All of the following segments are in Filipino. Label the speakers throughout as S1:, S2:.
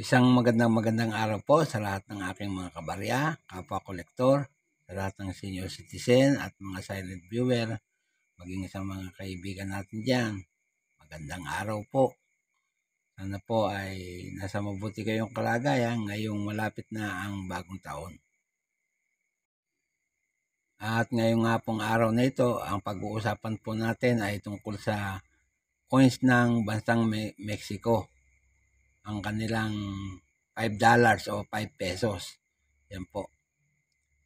S1: Isang magandang araw po sa lahat ng aking mga kabarya, kapwa kolektor, sa lahat ng senior citizen at mga silent viewer, maging sa mga kaibigan natin dyan. Magandang araw po. Sana po ay nasa mabuti kayong kalagayan ngayong malapit na ang bagong taon. At ngayong nga pong araw na ito, ang pag-uusapan po natin ay tungkol sa coins ng bansang Mexico. Ang kanilang $5 o 5 pesos. Yan po.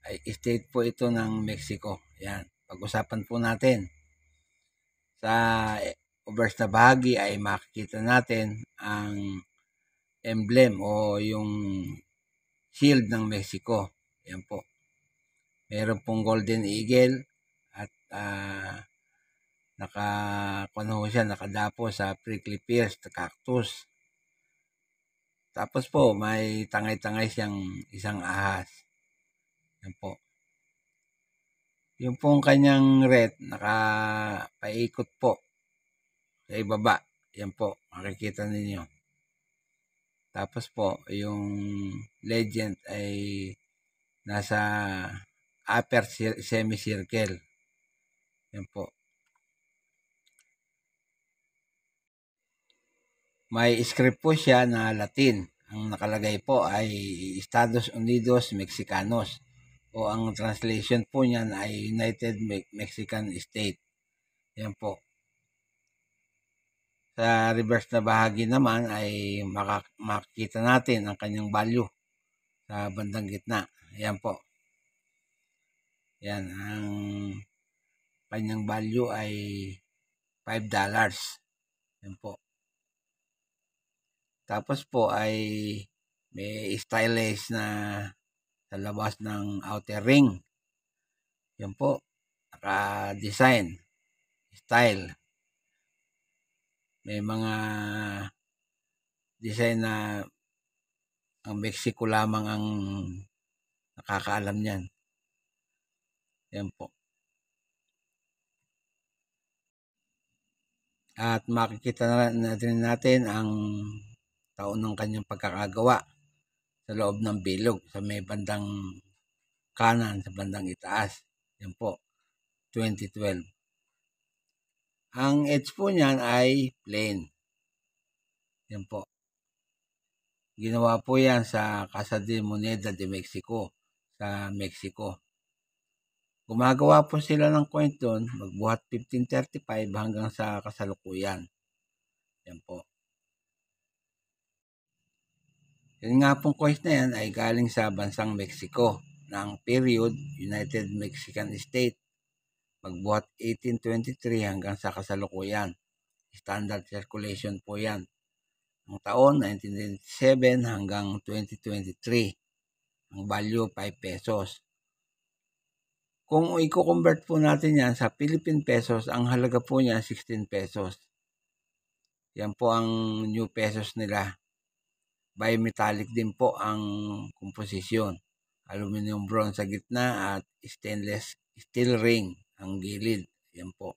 S1: Ay state po ito ng Mexico. Yan. Pag-usapan po natin. Sa obverse na bahagi ay makikita natin ang emblem o yung shield ng Mexico. Yan po. Meron pong golden eagle at nakadapo sa prickly pears, cactus. Tapos po, may tangay-tangay siyang isang ahas. Yan po. Yung pong kanyang red, nakapaikot po sa ibaba. Yan po, makikita ninyo. Tapos po, yung legend ay nasa upper semicircle. Yan po. May script po siya na Latin. Ang nakalagay po ay Estados Unidos Mexicanos. O ang translation po niyan ay United Mexican State. Yan po. Sa reverse na bahagi naman ay makikita natin ang kanyang value sa bandang gitna. Yan po. Yan. Ang kanyang value ay $5. Yan po. Tapos po ay may stylized na sa labas ng outer ring. Yan po. Naka-design. Style. May mga design na ang Mexico lamang ang nakakaalam niyan. Yan po. At makikita na rin natin ang taon ng kanyang pagkakagawa sa loob ng bilog sa may bandang kanan, sa bandang itaas. Yan po. 2012. Ang edge po niyan ay plain. Yan po. Ginawa po yan sa Casa de Moneda de Mexico sa Mexico. Gumagawa po sila ng coin doon, magbuhat 1535 hanggang sa kasalukuyan. Yan po. Yan nga pong coins na yan ay galing sa bansang Mexico ng period United Mexican State. Magbuhat 1823 hanggang sa kasalukuyan. Standard circulation po yan. Ang taon 1997 hanggang 2023. Ang value 5 pesos. Kung i-convert po natin yan sa Philippine pesos, ang halaga po niya 16 pesos. Yan po ang new pesos nila. Bimetallic din po ang komposisyon. Aluminum bronze sa gitna at stainless steel ring ang gilid. Yan po.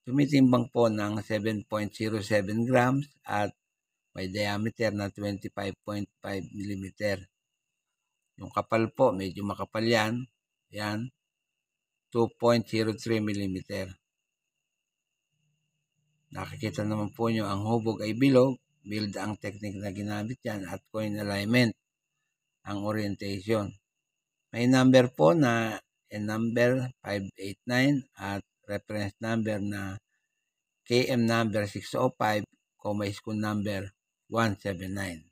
S1: Tumitimbang po ng 7.07 grams at may diameter na 25.5 mm. Yung kapal po, medyo makapal yan. Yan. 2.03 mm. Nakikita naman po nyo ang hubog ay bilog. Build ang technique na ginamit yan at coin alignment ang orientation. May number po na number 589 at reference number na KM number 605, school number 179.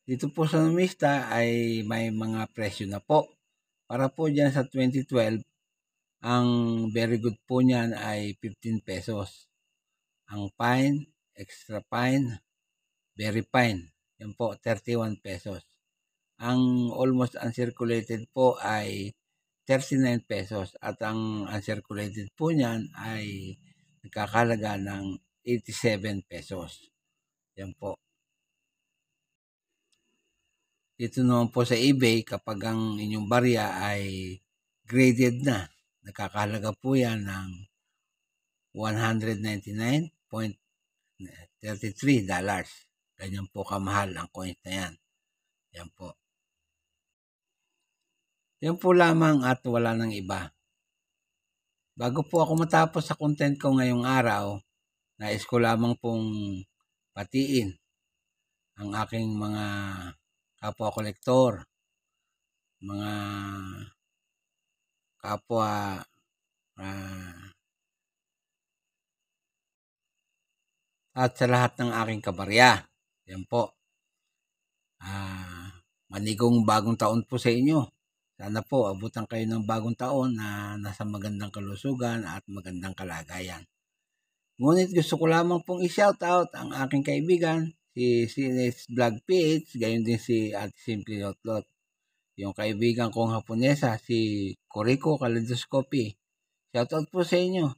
S1: Dito po sa numista ay may mga presyo na po. Para po dyan sa 2012, ang very good po niyan ay 15 pesos. Ang fine, extra fine, very fine, yan po 31 pesos. Ang almost uncirculated po ay 39 pesos at ang uncirculated po niyan ay nagkakalaga ng 87 pesos. Yan po. Dito naman po sa eBay, kapag ang inyong barya ay graded na, nakakahalaga po yan ng $199.33. Ganyan po kamahal ang coins na yan. Yan po. Yan po lamang at wala nang iba. Bago po ako matapos sa content ko ngayong araw, nais ko lamang pong patiin ang aking mga kapwa kolektor, mga kapwa at sa lahat ng aking kabarya. Yan po. Manigong bagong taon po sa inyo. Sana po abutan kayo ng bagong taon na nasa magandang kalusugan at magandang kalagayan. Ngunit gusto ko lamang pong i-shoutout ang aking kaibigan, si CNS Vlog PH, gayon din si Ate Simply Lotlot. Yung kaibigan kong Haponesa, si Koriko Kaleidoscopy. Shoutout po sa inyo.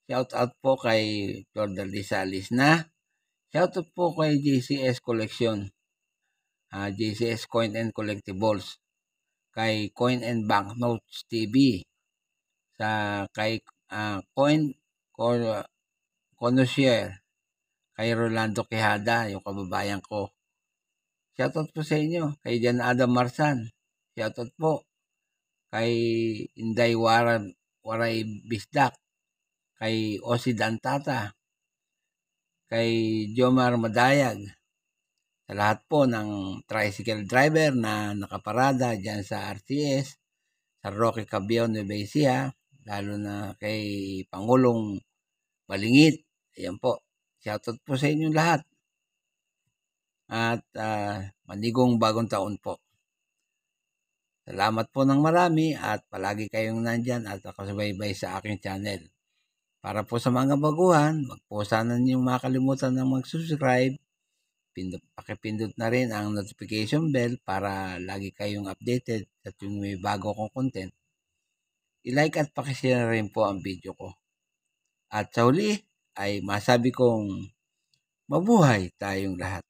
S1: Shoutout po kay Flor Dalisa Alisna. Shoutout po kay JCS Collection, JCS Coin and Collectibles, kay Coin and Banknotes TV, kay Coin Connoisseur, kay Rolando Quijada, yung kababayan ko. Shoutout po sa inyo. Kay Jan Adam Marsan. Shoutout po. Kay Inday Waray Bisdak. Kay Osi Dantata. Kay Jomar Madayag. Sa lahat po ng tricycle driver na nakaparada dyan sa RTS, sa Roque Cabiao, Nueva Ecija, lalo na kay Pangulong Balingit. Ayan po. Shoutout po sa inyong lahat. At manigong bagong taon po. Salamat po ng marami at palagi kayong nandyan at nakasubaybay sa aking channel. Para po sa mga baguhan, wag po sana niyong makalimutan na mag-subscribe. Pakipindot na rin ang notification bell para lagi kayong updated at yung may bago kong content. I-like at pakishare rin po ang video ko. At sa huli ay masabi kong mabuhay tayong lahat.